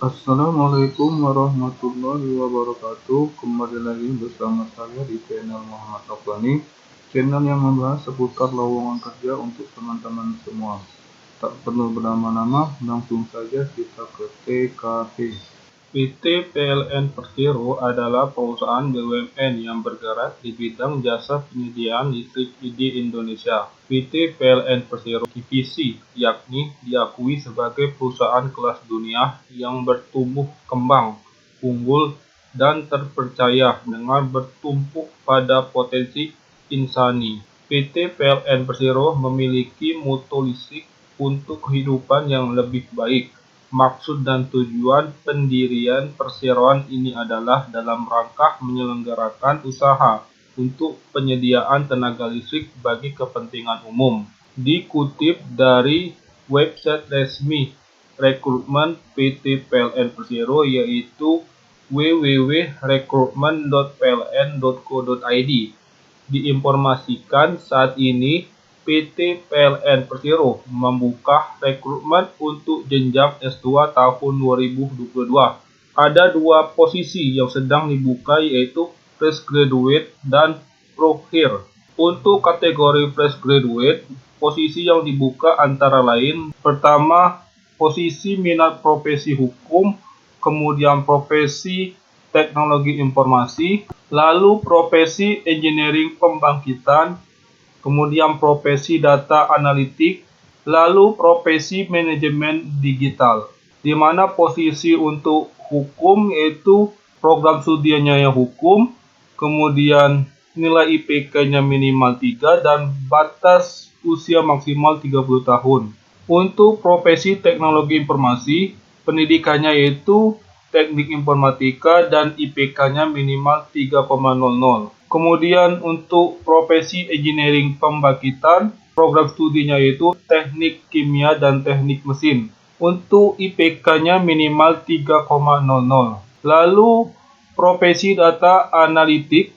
Assalamualaikum warahmatullahi wabarakatuh. Kembali lagi bersama saya di channel Muhammad Afghani, channel yang membahas seputar lowongan kerja untuk teman-teman semua. Tak perlu berlama-lama, langsung saja kita ke TKP. PT PLN Persero adalah perusahaan BUMN yang bergerak di bidang jasa penyediaan listrik di Indonesia. PT PLN Persero Divisi, yakni diakui sebagai perusahaan kelas dunia yang bertumbuh kembang, unggul, dan terpercaya dengan bertumpu pada potensi insani. PT PLN Persero memiliki moto listrik untuk kehidupan yang lebih baik. Maksud dan tujuan pendirian perseroan ini adalah dalam rangka menyelenggarakan usaha untuk penyediaan tenaga listrik bagi kepentingan umum. Dikutip dari website resmi rekrutmen PT PLN Persero, yaitu www.rekrutmen.pln.co.id, diinformasikan saat ini PT PLN Persero membuka rekrutmen untuk jenjang S2 tahun 2022. Ada dua posisi yang sedang dibuka, yaitu Fresh Graduate dan Pro-Hire. Untuk kategori Fresh Graduate, posisi yang dibuka antara lain: pertama, posisi minat profesi hukum, kemudian profesi teknologi informasi, lalu profesi engineering pembangkitan, kemudian profesi data analitik, lalu profesi manajemen digital. Di mana posisi untuk hukum yaitu program studinya yang hukum, kemudian nilai IPK-nya minimal 3 dan batas usia maksimal 30 tahun. Untuk profesi teknologi informasi, pendidikannya yaitu teknik informatika dan IPK-nya minimal 3,00. Kemudian untuk profesi engineering pembangkitan, program studinya yaitu teknik kimia dan teknik mesin. Untuk IPK-nya minimal 3,00. Lalu profesi data analitik,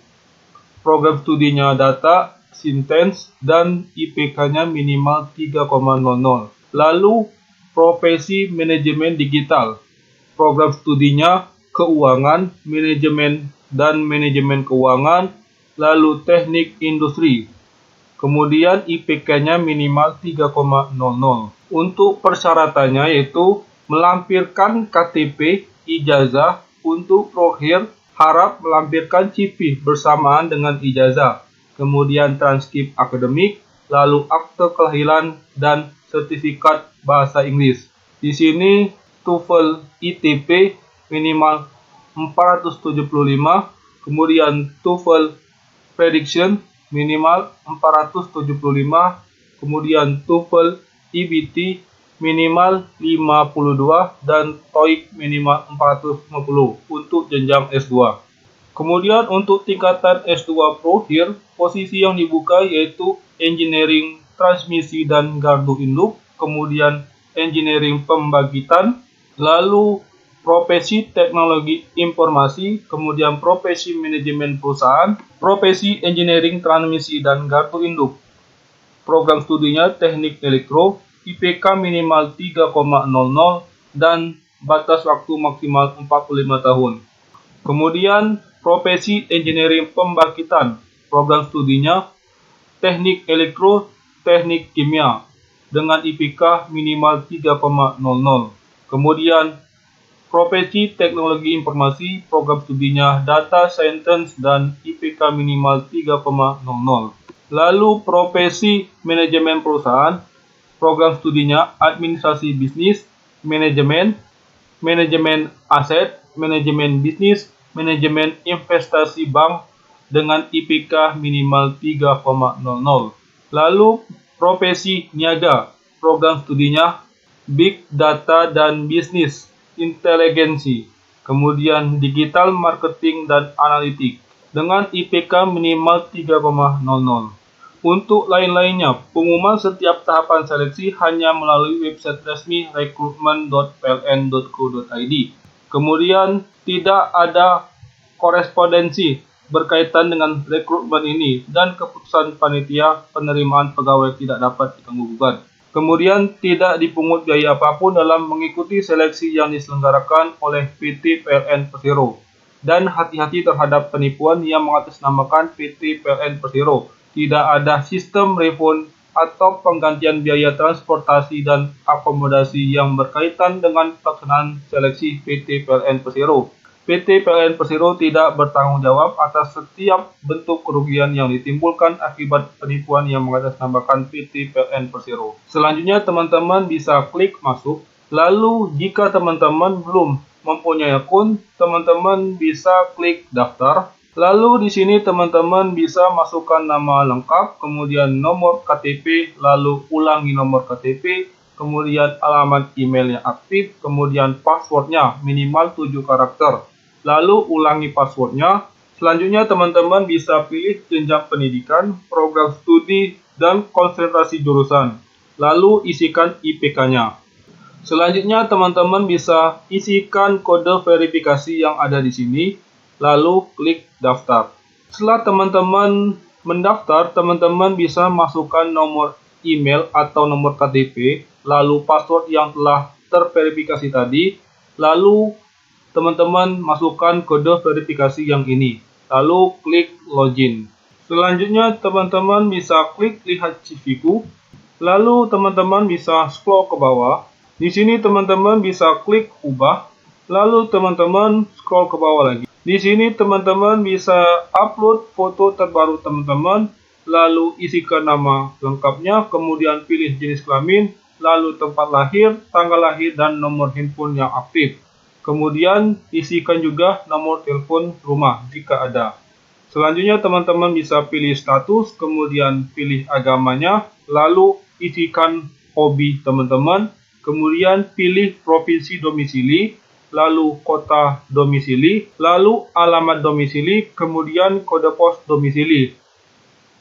program studinya data science dan IPK-nya minimal 3,00. Lalu profesi manajemen digital, program studinya keuangan, manajemen dan manajemen keuangan, lalu teknik industri. Kemudian IPK-nya minimal 3,00. Untuk persyaratannya yaitu melampirkan KTP, ijazah. Untuk Pro-Hire harap melampirkan CV bersamaan dengan ijazah, kemudian transkrip akademik, lalu akte kelahiran dan sertifikat bahasa Inggris. Di sini TOEFL ITP minimal 475, kemudian TOEFL Prediction minimal 475, kemudian TOEFL EBT minimal 52 dan TOEIC minimal 450 untuk jenjang S2. Kemudian untuk tingkatan S2 Pro-Hire, posisi yang dibuka yaitu Engineering Transmisi dan Gardu Induk, kemudian Engineering Pembangkitan, lalu profesi teknologi informasi, kemudian profesi manajemen perusahaan, profesi engineering transmisi dan gardu induk. Program studinya teknik elektro, IPK minimal 3,00 dan batas waktu maksimal 45 tahun. Kemudian profesi engineering pembangkitan, program studinya teknik elektro, teknik kimia dengan IPK minimal 3,00. Kemudian profesi teknologi informasi, program studinya data science dan IPK minimal 3,00. Lalu profesi manajemen perusahaan, program studinya administrasi bisnis, manajemen, manajemen aset, manajemen bisnis, manajemen investasi bank dengan IPK minimal 3,00. Lalu profesi niaga, program studinya Big Data dan Bisnis Inteligensi, kemudian Digital Marketing dan Analitik dengan IPK minimal 3,00. Untuk lain-lainnya, pengumuman setiap tahapan seleksi hanya melalui website resmi recruitment.pln.co.id. Kemudian tidak ada korespondensi berkaitan dengan rekrutmen ini dan keputusan panitia penerimaan pegawai tidak dapat diganggu-gugat. Kemudian tidak dipungut biaya apapun dalam mengikuti seleksi yang diselenggarakan oleh PT PLN Persero. Dan hati-hati terhadap penipuan yang mengatasnamakan PT PLN Persero. Tidak ada sistem refund atau penggantian biaya transportasi dan akomodasi yang berkaitan dengan pelaksanaan seleksi PT PLN Persero. PT PLN Persero tidak bertanggung jawab atas setiap bentuk kerugian yang ditimbulkan akibat penipuan yang mengatasnamakan PT PLN Persero. Selanjutnya teman-teman bisa klik masuk. Lalu jika teman-teman belum mempunyai akun, teman-teman bisa klik daftar. Lalu di sini teman-teman bisa masukkan nama lengkap, kemudian nomor KTP, lalu ulangi nomor KTP, kemudian alamat email yang aktif, kemudian passwordnya minimal 7 karakter. Lalu ulangi passwordnya. Selanjutnya teman-teman bisa pilih jenjang pendidikan, program studi, dan konsentrasi jurusan. Lalu isikan IPK-nya. Selanjutnya teman-teman bisa isikan kode verifikasi yang ada di sini. Lalu klik daftar. Setelah teman-teman mendaftar, teman-teman bisa masukkan nomor email atau nomor KTP, lalu password yang telah terverifikasi tadi, lalu teman-teman masukkan kode verifikasi yang ini, lalu klik login. Selanjutnya teman-teman bisa klik lihat CV-ku, lalu teman-teman bisa scroll ke bawah. Di sini teman-teman bisa klik ubah, lalu teman-teman scroll ke bawah lagi. Di sini teman-teman bisa upload foto terbaru teman-teman, lalu isikan nama lengkapnya, kemudian pilih jenis kelamin, lalu tempat lahir, tanggal lahir, dan nomor handphone yang aktif. Kemudian isikan juga nomor telepon rumah jika ada. Selanjutnya teman-teman bisa pilih status, kemudian pilih agamanya, lalu isikan hobi teman-teman, kemudian pilih provinsi domisili, lalu kota domisili, lalu alamat domisili, kemudian kode pos domisili.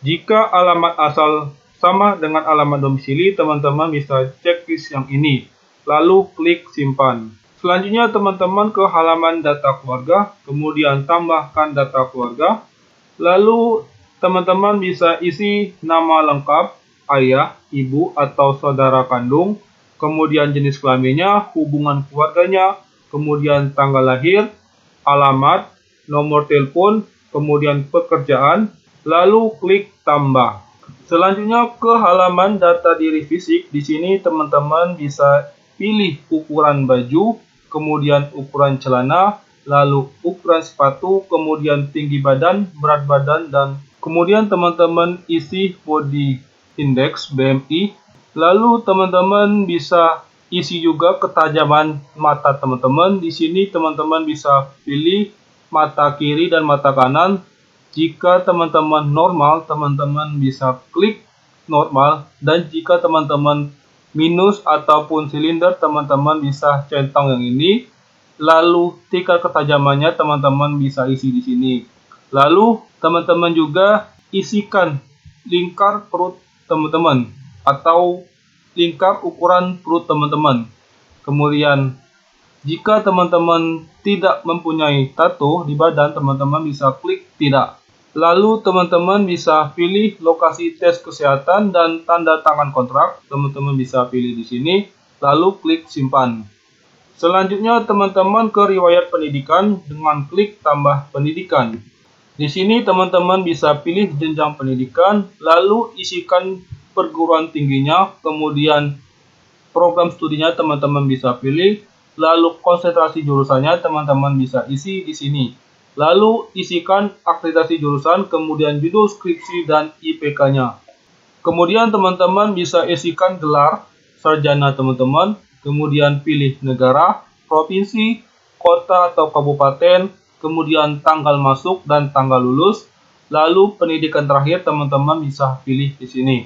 Jika alamat asal sama dengan alamat domisili, teman-teman bisa checklist yang ini, lalu klik simpan. Selanjutnya teman-teman ke halaman data keluarga, kemudian tambahkan data keluarga. Lalu teman-teman bisa isi nama lengkap, ayah, ibu, atau saudara kandung, kemudian jenis kelaminnya, hubungan keluarganya, kemudian tanggal lahir, alamat, nomor telepon, kemudian pekerjaan, lalu klik tambah. Selanjutnya ke halaman data diri fisik. Di sini teman-teman bisa pilih ukuran baju, kemudian ukuran celana, lalu ukuran sepatu, kemudian tinggi badan, berat badan, dan kemudian teman-teman isi body index BMI. Lalu teman-teman bisa isi juga ketajaman mata teman-teman. Di sini teman-teman bisa pilih mata kiri dan mata kanan. Jika teman-teman normal, teman-teman bisa klik normal, dan jika teman-teman minus ataupun silinder, teman-teman bisa centang yang ini. Lalu tingkat ketajamannya teman-teman bisa isi di sini. Lalu teman-teman juga isikan lingkar perut teman-teman atau lingkar ukuran perut teman-teman. Kemudian jika teman-teman tidak mempunyai tato di badan, teman-teman bisa klik tidak. Lalu teman-teman bisa pilih lokasi tes kesehatan dan tanda tangan kontrak. Teman-teman bisa pilih di sini, lalu klik simpan. Selanjutnya teman-teman ke riwayat pendidikan dengan klik tambah pendidikan. Di sini teman-teman bisa pilih jenjang pendidikan, lalu isikan perguruan tingginya, kemudian program studinya teman-teman bisa pilih, lalu konsentrasi jurusannya teman-teman bisa isi di sini. Lalu isikan akreditasi jurusan, kemudian judul skripsi dan IPK-nya. Kemudian teman-teman bisa isikan gelar sarjana teman-teman, kemudian pilih negara, provinsi, kota atau kabupaten, kemudian tanggal masuk dan tanggal lulus. Lalu pendidikan terakhir teman-teman bisa pilih di sini.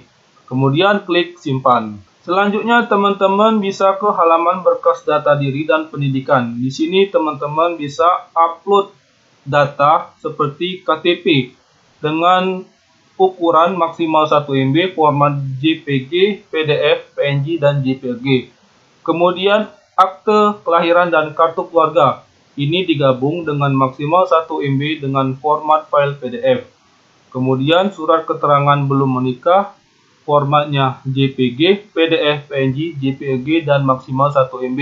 Kemudian klik simpan. Selanjutnya teman-teman bisa ke halaman berkas data diri dan pendidikan. Di sini teman-teman bisa upload data seperti KTP dengan ukuran maksimal 1 MB, format JPG, PDF, PNG, dan JPG. Kemudian akte kelahiran dan kartu keluarga. Ini digabung dengan maksimal 1 MB dengan format file PDF. Kemudian surat keterangan belum menikah, formatnya JPG, PDF, PNG, JPG, dan maksimal 1 MB.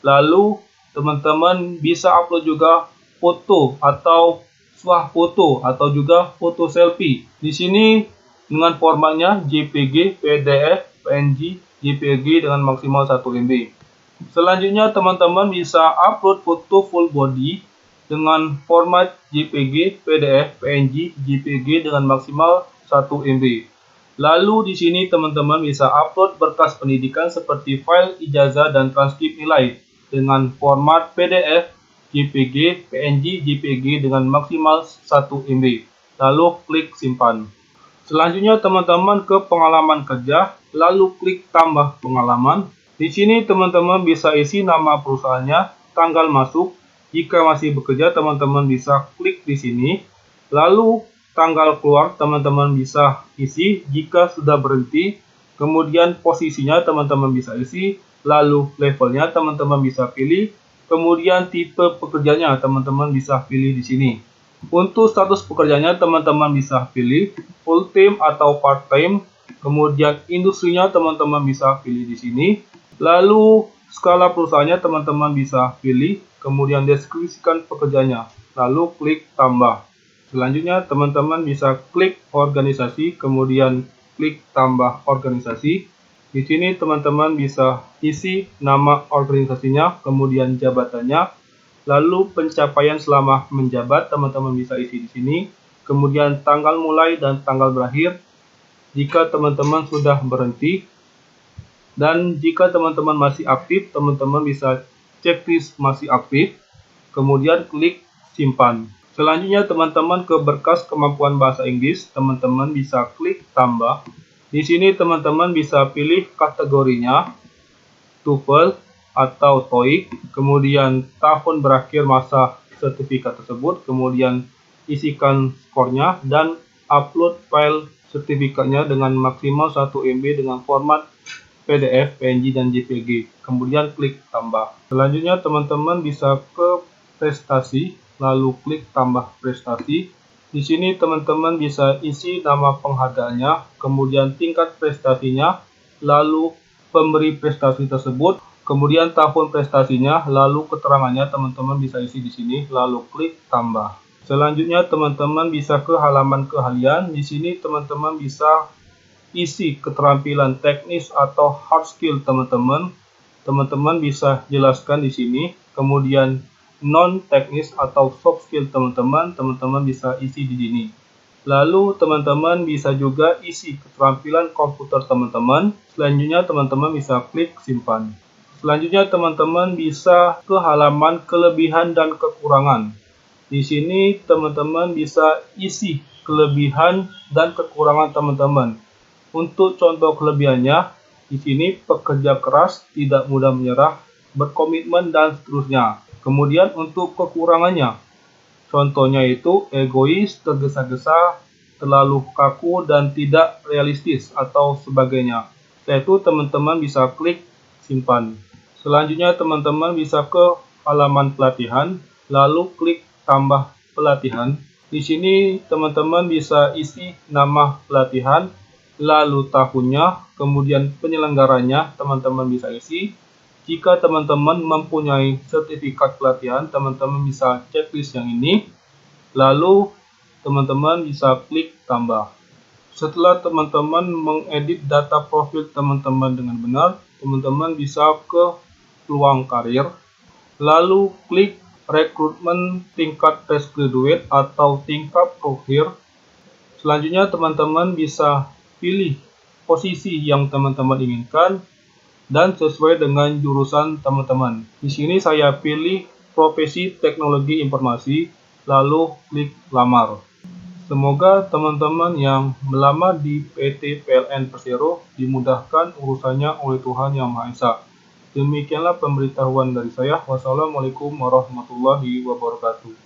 Lalu teman-teman bisa upload juga foto atau swahfoto atau juga foto selfie. Di sini dengan formatnya JPG, PDF, PNG, JPG dengan maksimal 1 MB. Selanjutnya teman-teman bisa upload foto full body dengan format JPG, PDF, PNG, JPG dengan maksimal 1 MB. Lalu di sini teman-teman bisa upload berkas pendidikan seperti file ijazah dan transkrip nilai dengan format PDF, JPG, PNG, JPG dengan maksimal 1 MB. Lalu klik simpan. Selanjutnya teman-teman ke pengalaman kerja, lalu klik tambah pengalaman. Di sini teman-teman bisa isi nama perusahaannya, tanggal masuk. Jika masih bekerja teman-teman bisa klik di sini. Lalu tanggal keluar teman-teman bisa isi. Jika sudah berhenti, kemudian posisinya teman-teman bisa isi. Lalu levelnya teman-teman bisa pilih. Kemudian tipe pekerjanya teman-teman bisa pilih di sini. Untuk status pekerjaannya teman-teman bisa pilih full time atau part time. Kemudian industrinya teman-teman bisa pilih di sini. Lalu skala perusahaannya teman-teman bisa pilih. Kemudian deskripsikan pekerjaannya. Lalu klik tambah. Selanjutnya teman-teman bisa klik organisasi. Kemudian klik tambah organisasi. Di sini teman-teman bisa isi nama organisasinya. Kemudian jabatannya. Lalu pencapaian selama menjabat teman-teman bisa isi di sini. Kemudian tanggal mulai dan tanggal berakhir jika teman-teman sudah berhenti. Dan jika teman-teman masih aktif, teman-teman bisa checklist masih aktif. Kemudian klik simpan. Selanjutnya teman-teman ke berkas kemampuan bahasa Inggris, teman-teman bisa klik tambah. Di sini teman-teman bisa pilih kategorinya, TOEFL atau TOEIC, kemudian tahun berakhir masa sertifikat tersebut, kemudian isikan skornya dan upload file sertifikatnya dengan maksimal 1 MB dengan format PDF, PNG, dan JPG. Kemudian klik tambah. Selanjutnya teman-teman bisa ke prestasi, lalu klik tambah prestasi. Di sini teman-teman bisa isi nama penghargaannya, kemudian tingkat prestasinya, lalu pemberi prestasi tersebut, kemudian tahun prestasinya, lalu keterangannya teman-teman bisa isi di sini, lalu klik tambah. Selanjutnya teman-teman bisa ke halaman keahlian. Di sini teman-teman bisa isi keterampilan teknis atau hard skill teman-teman. Teman-teman bisa jelaskan di sini. Kemudian non teknis atau soft skill teman-teman bisa isi di sini. Lalu teman-teman bisa juga isi keterampilan komputer teman-teman. Selanjutnya teman-teman bisa klik simpan. Selanjutnya teman-teman bisa ke halaman kelebihan dan kekurangan. Di sini teman-teman bisa isi kelebihan dan kekurangan teman-teman. Untuk contoh kelebihannya, di sini pekerja keras, tidak mudah menyerah, berkomitmen, dan seterusnya. Kemudian untuk kekurangannya, contohnya itu egois, tergesa-gesa, terlalu kaku, dan tidak realistis, atau sebagainya. Setelah itu teman-teman bisa klik simpan. Selanjutnya teman-teman bisa ke halaman pelatihan, lalu klik tambah pelatihan. Di sini teman-teman bisa isi nama pelatihan, lalu tahunnya, kemudian penyelenggaranya teman-teman bisa isi. Jika teman-teman mempunyai sertifikat pelatihan, teman-teman bisa checklist yang ini. Lalu teman-teman bisa klik tambah. Setelah teman-teman mengedit data profil teman-teman dengan benar, teman-teman bisa ke peluang karir. Lalu klik rekrutmen tingkat postgraduate atau tingkat profil. Selanjutnya teman-teman bisa pilih posisi yang teman-teman inginkan dan sesuai dengan jurusan teman-teman. Di sini saya pilih profesi teknologi informasi, lalu klik lamar. Semoga teman-teman yang melamar di PT PLN Persero dimudahkan urusannya oleh Tuhan Yang Maha Esa. Demikianlah pemberitahuan dari saya. Wassalamualaikum warahmatullahi wabarakatuh.